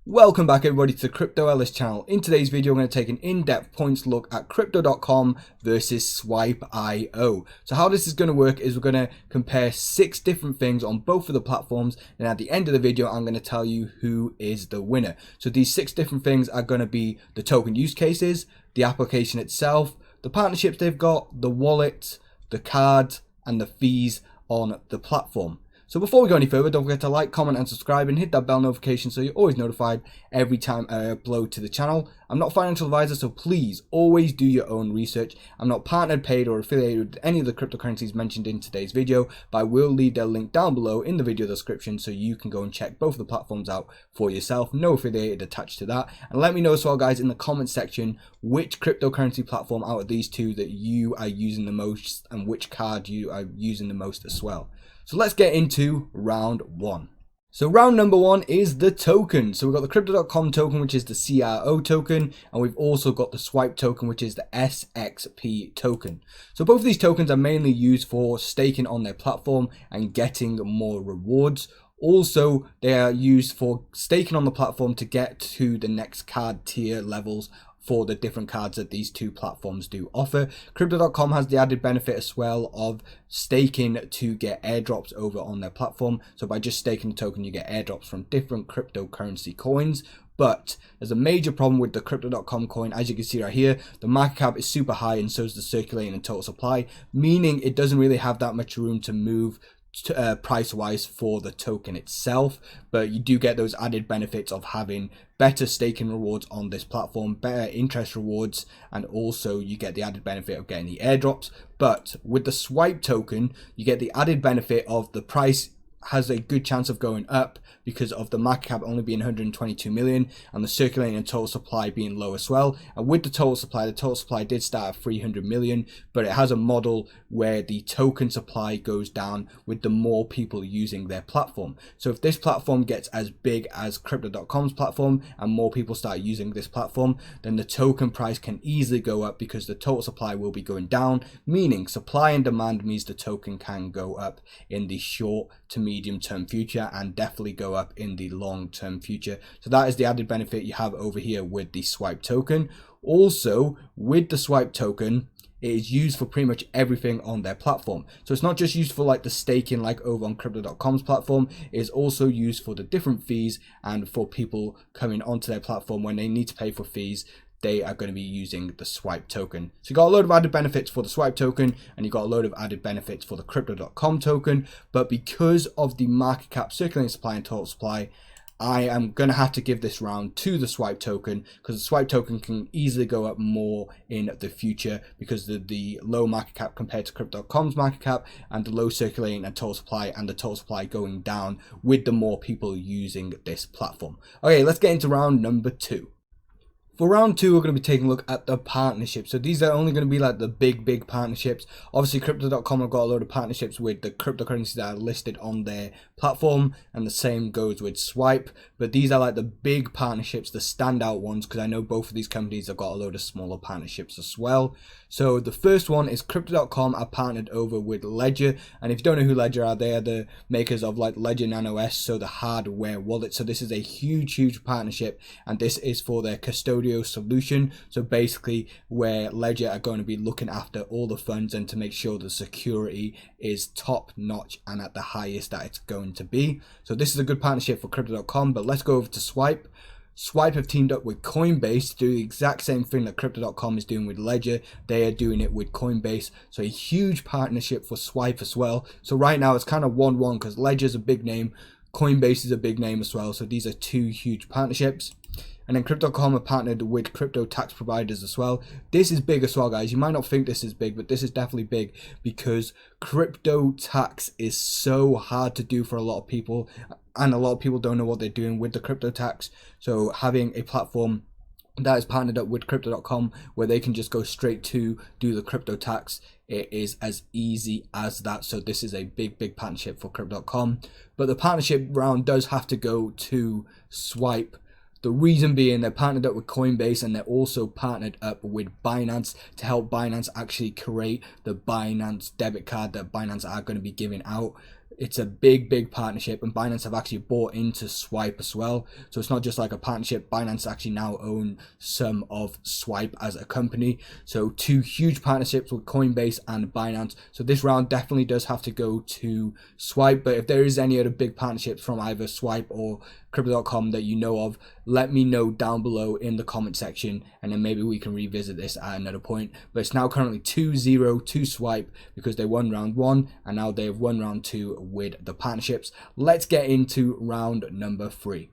Welcome back everybody to the Crypto Ellis channel. In today's video, I'm going to take an in-depth points look at Crypto.com versus Swipe.io. So how this is going to work is we're going to compare 6 different things on both of the platforms, and at the end of the video, I'm going to tell you who is the winner. So these 6 different things are going to be the token use cases, the application itself, the partnerships they've got, the wallet, the card, and the fees on the platform. So before we go any further, don't forget to like, comment and subscribe and hit that bell notification so you're always notified every time I upload to the channel. I'm not a financial advisor, so please always do your own research. I'm not partnered, paid or affiliated with any of the cryptocurrencies mentioned in today's video, but I will leave their link down below in the video description so you can go and check both of the platforms out for yourself. No affiliated attached to that. And let me know as well, guys, in the comment section which cryptocurrency platform out of these two that you are using the most and which card you are using the most as well. So let's get into round 1. So round number 1 is the token. So we've got the Crypto.com token, which is the CRO token, and we've also got the Swipe token, which is the SXP token. So both of these tokens are mainly used for staking on their platform and getting more rewards. Also, they are used for staking on the platform to get to the next card tier levels for the different cards that these two platforms do offer. Crypto.com has the added benefit as well of staking to get airdrops over on their platform. So by just staking the token, you get airdrops from different cryptocurrency coins. But there's a major problem with the Crypto.com coin. As you can see right here, the market cap is super high and so is the circulating and total supply, meaning it doesn't really have that much room to move price wise for the token itself, but you do get those added benefits of having better staking rewards on this platform, better interest rewards, and also you get the added benefit of getting the airdrops. But with the Swipe token, you get the added benefit of the price has a good chance of going up because of the market cap only being 122 million and the circulating and total supply being low as well. And with the total supply did start at 300 million, but it has a model where the token supply goes down with the more people using their platform. So if this platform gets as big as Crypto.com's platform and more people start using this platform, then the token price can easily go up because the total supply will be going down, meaning supply and demand means the token can go up in the short to medium term future and definitely go up in the long term future. So that is the added benefit you have over here with the Swipe token. Also, with the Swipe token, it is used for pretty much everything on their platform. So it's not just used for like the staking like over on Crypto.com's platform, it is also used for the different fees and for people coming onto their platform when they need to pay for fees. They are going to be using the Swipe token. So you got a load of added benefits for the Swipe token and you got a load of added benefits for the Crypto.com token. But because of the market cap, circulating supply and total supply, I am going to have to give this round to the Swipe token because the Swipe token can easily go up more in the future because of the low market cap compared to Crypto.com's market cap and the low circulating and total supply, and the total supply going down with the more people using this platform. Okay, let's get into round number 2. For round 2, we're going to be taking a look at the partnerships. So these are only going to be like the big partnerships. Obviously, Crypto.com have got a load of partnerships with the cryptocurrencies that are listed on their platform, and the same goes with Swipe. But these are like the big partnerships, the standout ones, because I know both of these companies have got a load of smaller partnerships as well. So the first one is Crypto.com are partnered over with Ledger, and if you don't know who Ledger are, they are the makers of like Ledger Nano S, so the hardware wallet. So this is a huge partnership, and this is for their custodial solution. So basically where Ledger are going to be looking after all the funds and to make sure the security is top notch and at the highest that it's going to be. So this is a good partnership for Crypto.com. But let's go over to Swipe. Swipe have teamed up with Coinbase to do the exact same thing that Crypto.com is doing with Ledger. They are doing it with Coinbase. So a huge partnership for Swipe as well. So right now it's kind of 1-1 because Ledger's a big name, Coinbase is a big name as well. So these are 2 huge partnerships. And then Crypto.com are partnered with crypto tax providers as well. This is big as well, guys. You might not think this is big, but this is definitely big because crypto tax is so hard to do for a lot of people, and a lot of people don't know what they're doing with the crypto tax. So having a platform that is partnered up with Crypto.com where they can just go straight to do the crypto tax, it is as easy as that. So this is a big partnership for Crypto.com. But the partnership round does have to go to Swipe. The reason being they're partnered up with Coinbase and they're also partnered up with Binance to help Binance actually create the Binance debit card that Binance are going to be giving out it's a big partnership, and Binance have actually bought into Swipe as well. So it's not just like a partnership. Binance actually now own some of Swipe as a company. So two huge partnerships with Coinbase and Binance. So this round definitely does have to go to Swipe. But if there is any other big partnerships from either Swipe or Crypto.com that you know of, let me know down below in the comment section, and then maybe we can revisit this at another point. But it's now currently 2-0 to Swipe because they won round 1 and now they have won round 2 with the partnerships. Let's get into round number 3.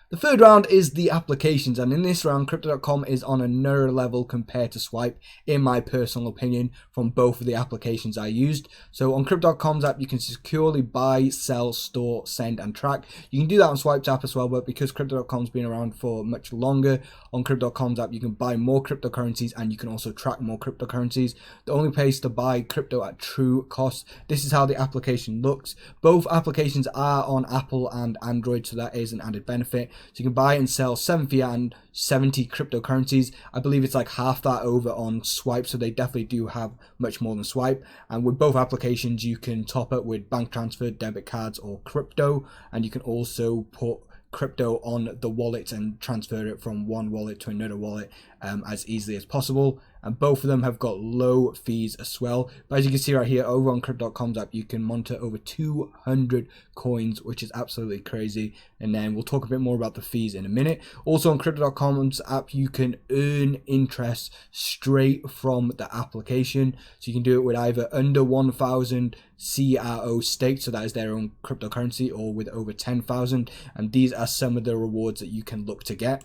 The third round is the applications, and in this round, Crypto.com is on another level compared to Swipe, in my personal opinion, from both of the applications I used. So on Crypto.com's app, you can securely buy, sell, store, send, and track. You can do that on Swipe's app as well, but because Crypto.com's been around for much longer, on Crypto.com's app, you can buy more cryptocurrencies and you can also track more cryptocurrencies. The only place to buy crypto at true cost. This is how the application looks. Both applications are on Apple and Android, so that is an added benefit. So you can buy and sell 7 fiat and 70 cryptocurrencies. I believe it's like half that over on Swipe, so they definitely do have much more than Swipe. And with both applications, you can top up with bank transfer, debit cards, or crypto, and you can also put crypto on the wallet and transfer it from one wallet to another wallet as easily as possible. And both of them have got low fees as well. But as you can see right here, over on Crypto.com's app, you can monitor over 200 coins, which is absolutely crazy. And then we'll talk a bit more about the fees in a minute. Also on Crypto.com's app, you can earn interest straight from the application. So you can do it with either under 1,000 CRO staked, so that is their own cryptocurrency, or with over 10,000. And these are some of the rewards that you can look to get.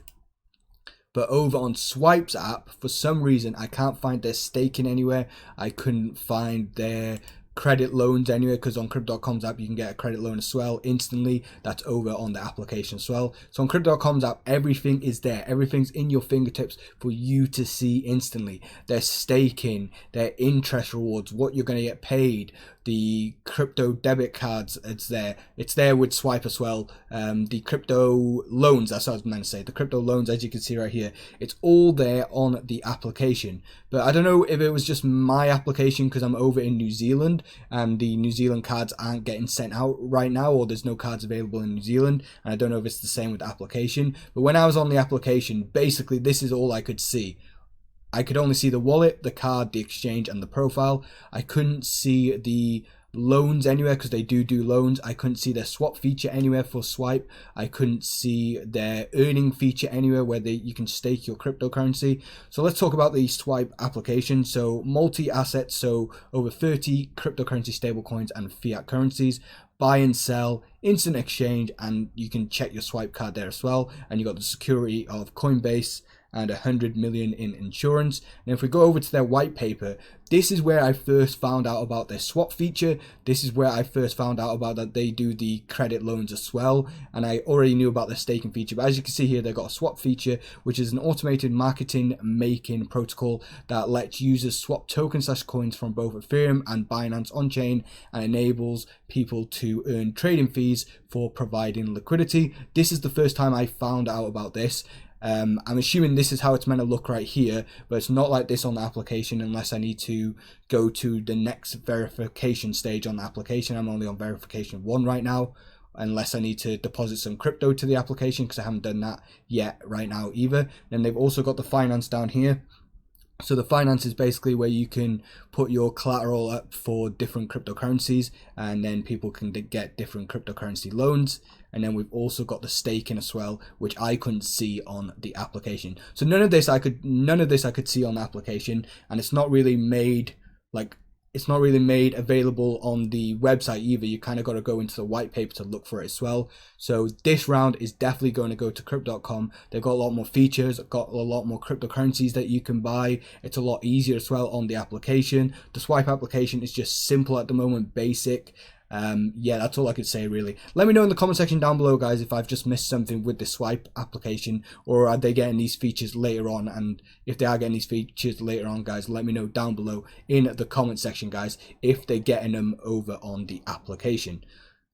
But over on Swipe's app, for some reason, I can't find their staking anywhere. I couldn't find their credit loans anywhere, because on Crypto.com's app, you can get a credit loan as well instantly. That's over on the application as well. So on Crypto.com's app, everything is there. Everything's in your fingertips for you to see instantly. Their staking, their interest rewards, what you're going to get paid, the crypto debit cards, it's there. It's there with Swipe as well. The crypto loans, that's what I was meant to say. The crypto loans, as you can see right here, it's all there on the application. But I don't know if it was just my application because I'm over in New Zealand and the New Zealand cards aren't getting sent out right now, or there's no cards available in New Zealand. And I don't know if it's the same with the application. But when I was on the application, basically this is all I could see. I could only see the wallet, the card, the exchange, and the profile. I couldn't see the loans anywhere because they do loans. I couldn't see their swap feature anywhere for Swipe. I couldn't see their earning feature anywhere where you can stake your cryptocurrency. So let's talk about the Swipe application. So multi-asset, so over 30 cryptocurrency stablecoins and fiat currencies. Buy and sell, instant exchange, and you can check your Swipe card there as well. And you got the security of Coinbase and 100 million in insurance. And if we go over to their white paper, this is where I first found out about their swap feature. This is where I first found out about that they do the credit loans as well. And I already knew about their staking feature. But as you can see here, they've got a swap feature, which is an automated marketing making protocol that lets users swap tokens/coins from both Ethereum and Binance on-chain, and enables people to earn trading fees for providing liquidity. This is the first time I found out about this. I'm assuming this is how it's meant to look right here, but it's not like this on the application unless I need to go to the next verification stage on the application. I'm only on verification 1 right now, unless I need to deposit some crypto to the application, because I haven't done that yet right now either. Then they've also got the finance down here. So the finance is basically where you can put your collateral up for different cryptocurrencies, and then people can get different cryptocurrency loans. And then we've also got the staking as well, which I couldn't see on the application. So none of this I could see on the application, and it's not really made available on the website either. You kind of got to go into the white paper to look for it as well. So this round is definitely going to go to Crypto.com. They've got a lot more features, got a lot more cryptocurrencies that you can buy. It's a lot easier as well on the application. The Swipe application is just simple at the moment, basic. Yeah, that's all I could say really. Let me know in the comment section down below, guys, if I've just missed something with the Swipe application, or are they getting these features later on? And if they are getting these features later on, guys, let me know down below in the comment section, guys, if they're getting them over on the application.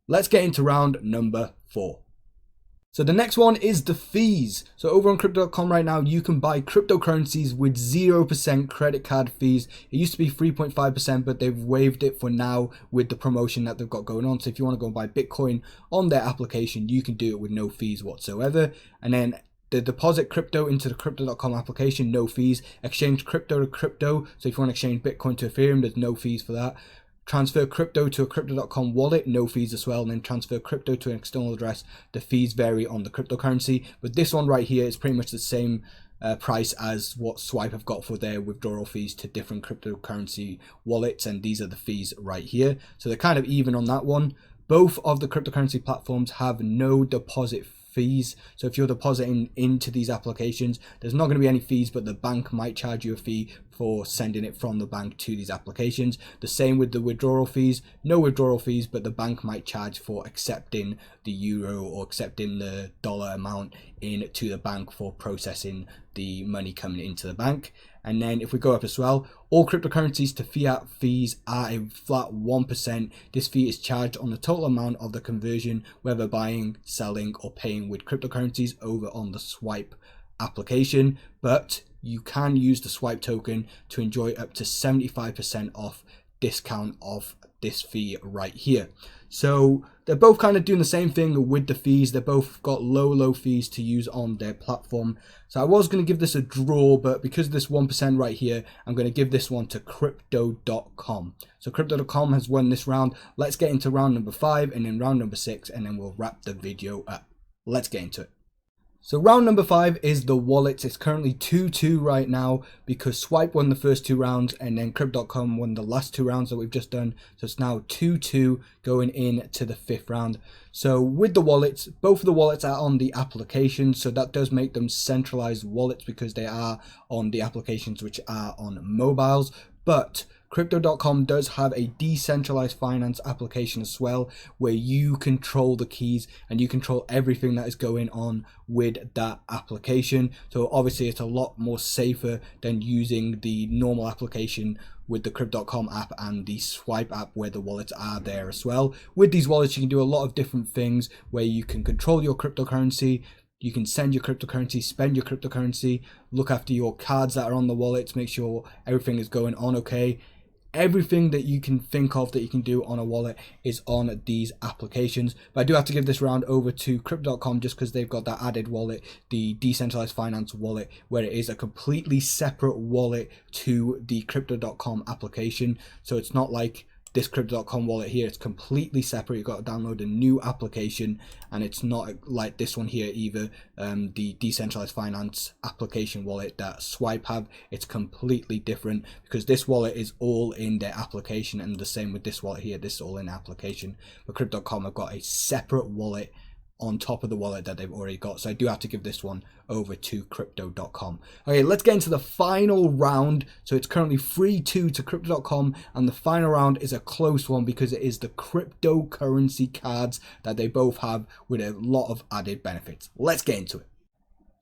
Let's get into round number 4. So the next one is the fees. So over on crypto.com right now, you can buy cryptocurrencies with 0% credit card fees. It used to be 3.5%, but they've waived it for now with the promotion that they've got going on. So if you want to go and buy Bitcoin on their application, you can do it with no fees whatsoever. And then the deposit crypto into the crypto.com application, no fees. Exchange crypto to crypto. So if you want to exchange Bitcoin to Ethereum, there's no fees for that. Transfer crypto to a crypto.com wallet, no fees as well. And then transfer crypto to an external address. The fees vary on the cryptocurrency, but this one right here is pretty much the same price as what Swipe have got for their withdrawal fees to different cryptocurrency wallets, and these are the fees right here. So they're kind of even on that one. Both of the cryptocurrency platforms have no deposit fees. So if you're depositing into these applications, there's not going to be any fees, but the bank might charge you a fee for sending it from the bank to these applications. The same with the withdrawal fees, no withdrawal fees, but the bank might charge for accepting the euro or accepting the dollar amount into the bank for processing the money coming into the bank. And then if we go up as well, all cryptocurrencies to fiat fees are a flat 1%. This fee is charged on the total amount of the conversion, whether buying, selling, or paying with cryptocurrencies over on the Swipe application. But you can use the Swipe token to enjoy up to 75% off discount of this fee right here. So they're both kind of doing the same thing with the fees. They're both got low fees to use on their platform. So I was going to give this a draw, but because of this 1% right here, I'm going to give this one to Crypto.com. So Crypto.com has won this round. Let's get into round number 5 and then round number 6, and then we'll wrap the video up. Let's get into it. So round number 5 is the wallets. It's currently 2-2 right now because Swipe won the first 2 rounds and then Crypto.com won the last 2 rounds that we've just done. So it's now 2-2 going into the 5th round. So with the wallets, both of the wallets are on the application. So that does make them centralized wallets because they are on the applications which are on mobiles. But Crypto.com does have a decentralized finance application as well, where you control the keys and you control everything that is going on with that application. So obviously it's a lot more safer than using the normal application with the Crypto.com app and the Swipe app where the wallets are there as well. With these wallets, you can do a lot of different things where you can control your cryptocurrency. You can send your cryptocurrency, spend your cryptocurrency, look after your cards that are on the wallets, make sure everything is going on okay. Everything that you can think of that you can do on a wallet is on these applications. But I do have to give this round over to Crypto.com just because they've got that added wallet, the decentralized finance wallet, where it is a completely separate wallet to the Crypto.com application. So it's not like this Crypto.com wallet here, it's completely separate. You've got to download a new application, and it's not like this one here either, the decentralized finance application wallet that Swipe have. It's completely different because this wallet is all in their application, and the same with this wallet here, this is all in application. But Crypto.com have got a separate wallet on top of the wallet that they've already got. So I do have to give this one over to Crypto.com. Okay, let's get into the final round. So it's currently 3-2 to Crypto.com, and the final round is a close one because it is the cryptocurrency cards that they both have with a lot of added benefits. Let's get into it.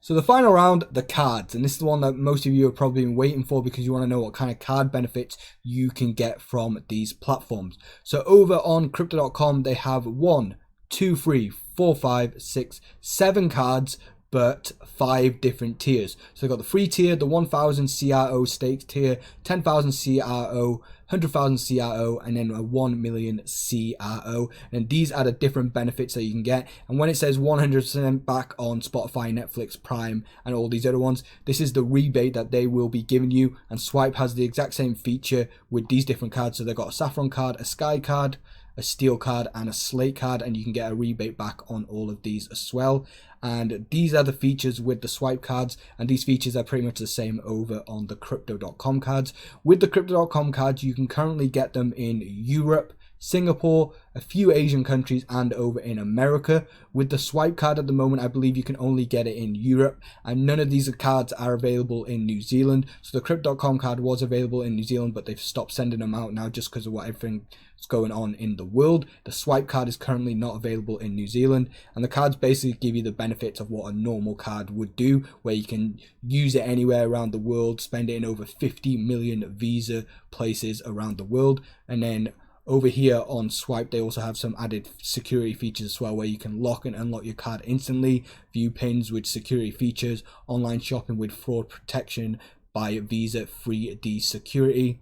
So the final round, the cards, and this is the one that most of you have probably been waiting for because you want to know what kind of card benefits you can get from these platforms. So over on Crypto.com, they have 1, 2, 3, 4, 5, 6, 7 cards, but 5 different tiers. So they've got the free tier, the 1,000 CRO stakes tier, 10,000 CRO, 100,000 CRO, and then a 1 million CRO. And these are the different benefits that you can get. And when it says 100% back on Spotify, Netflix, Prime, and all these other ones, this is the rebate that they will be giving you. And Swipe has the exact same feature with these different cards. So they've got a Saffron card, a Sky card, a Steel card, and a Slate card, and you can get a rebate back on all of these as well. And these are the features with the Swipe cards, and these features are pretty much the same over on the Crypto.com cards. With the Crypto.com cards, you can currently get them in Europe, Singapore, a few Asian countries, and over in America. With the Swipe card at the moment, I believe you can only get it in Europe, and none of these cards are available in New Zealand. So the Crypto.com card was available in New Zealand, but they've stopped sending them out now just because of what everything is going on in the world. The Swipe card is currently not available in New Zealand, and the cards basically give you the benefits of what a normal card would do, where you can use it anywhere around the world, spend it in over 50 million Visa places around the world, and then over here on Swipe, they also have some added security features as well, where you can lock and unlock your card instantly, view pins with security features, online shopping with fraud protection by Visa 3D security.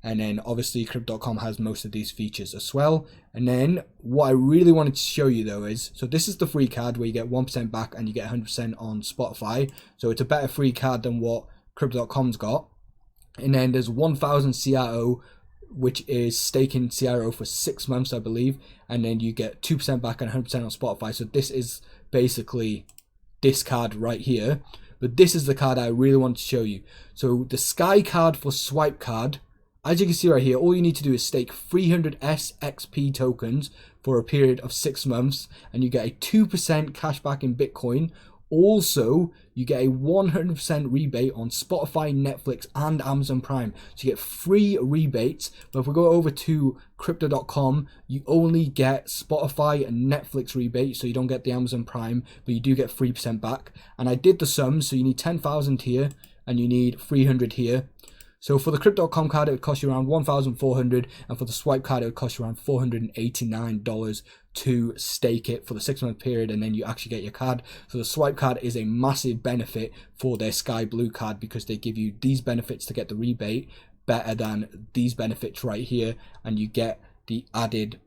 And then obviously Crypto.com has most of these features as well. And then what I really wanted to show you though is, so this is the free card where you get 1% back and you get 100% on Spotify. So it's a better free card than what Crypto.com's got. And then there's 1000 CRO, which is staking CRO for 6 months, I believe. And then you get 2% back and 100% on Spotify. So this is basically this card right here. But this is the card I really want to show you. So the Sky card for Swipe card, as you can see right here, all you need to do is stake 300 SXP tokens for a period of 6 months, and you get a 2% cashback in Bitcoin. Also, you get a 100% rebate on Spotify, Netflix, and Amazon Prime. So you get free rebates. But if we go over to Crypto.com, you only get Spotify and Netflix rebate, so you don't get the Amazon Prime, but you do get 3% back. And I did the sums, so you need 10,000 here, and you need 300 here. So for the Crypto.com card, it would cost you around 1,400, and for the Swipe card, it would cost you around $489 to stake it for the 6-month period, and then you actually get your card. So the Swipe card is a massive benefit for their Sky Blue card, because they give you these benefits to get the rebate better than these benefits right here, and you get the added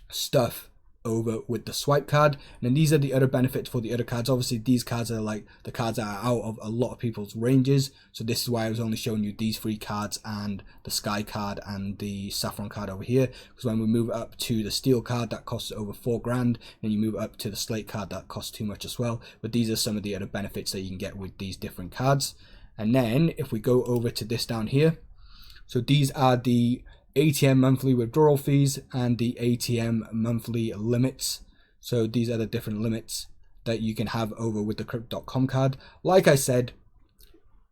stuff over with the Swipe card. And then these are the other benefits for the other cards. Obviously these cards are like the cards that are out of a lot of people's ranges, so this is why I was only showing you these 3 cards and the Sky card and the Saffron card over here, because when we move up to the Steel card, that costs over 4 grand, and you move up to the Slate card, that costs too much as well. But these are some of the other benefits that you can get with these different cards. And then if we go over to this down here, so these are the ATM monthly withdrawal fees and the ATM monthly limits. So these are the different limits that you can have over with the Crypto.com card. Like I said,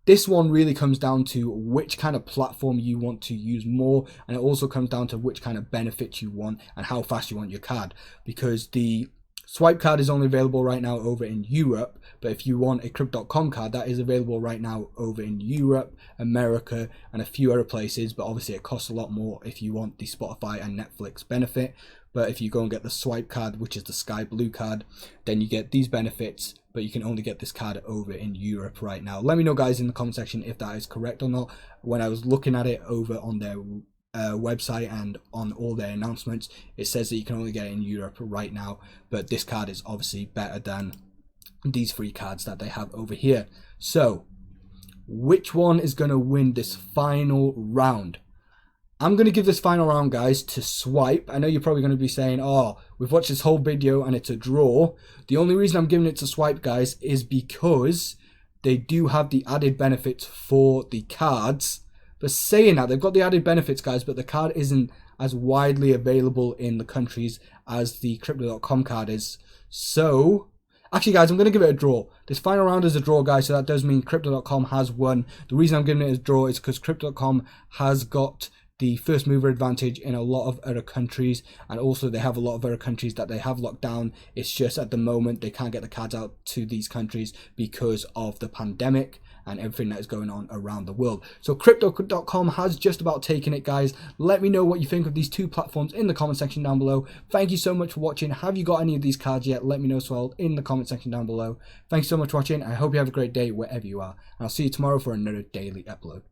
this one really comes down to which kind of platform you want to use more, and it also comes down to which kind of benefits you want and how fast you want your card, because the Swipe card is only available right now over in Europe, but if you want a Crypto.com card, that is available right now over in Europe, America, and a few other places, but obviously it costs a lot more if you want the Spotify and Netflix benefit. But if you go and get the Swipe card, which is the Sky Blue card, then you get these benefits, but you can only get this card over in Europe right now. Let me know, guys, in the comment section if that is correct or not. When I was looking at it over on their website and on all their announcements, it says that you can only get it in Europe right now, but this card is obviously better than these 3 cards that they have over here. So which one is going to win this final round? I'm going to give this final round, guys, to Swipe. I know you're probably going to be saying, oh, we've watched this whole video and it's a draw. The only reason I'm giving it to Swipe, guys, is because they do have the added benefits for the cards. But saying that, they've got the added benefits, guys, but the card isn't as widely available in the countries as the Crypto.com card is. So actually, guys, I'm going to give it a draw. This final round is a draw, guys, so that does mean Crypto.com has won. The reason I'm giving it a draw is because Crypto.com has got the first mover advantage in a lot of other countries, and also they have a lot of other countries that they have locked down. It's just at the moment they can't get the cards out to these countries because of the pandemic and everything that is going on around the world. So Crypto.com has just about taken it, guys. Let me know what you think of these 2 platforms in the comment section down below. Thank you so much for watching. Have you got any of these cards yet? Let me know as well in the comment section down below. Thanks so much for watching. I hope you have a great day wherever you are, and I'll see you tomorrow for another daily upload.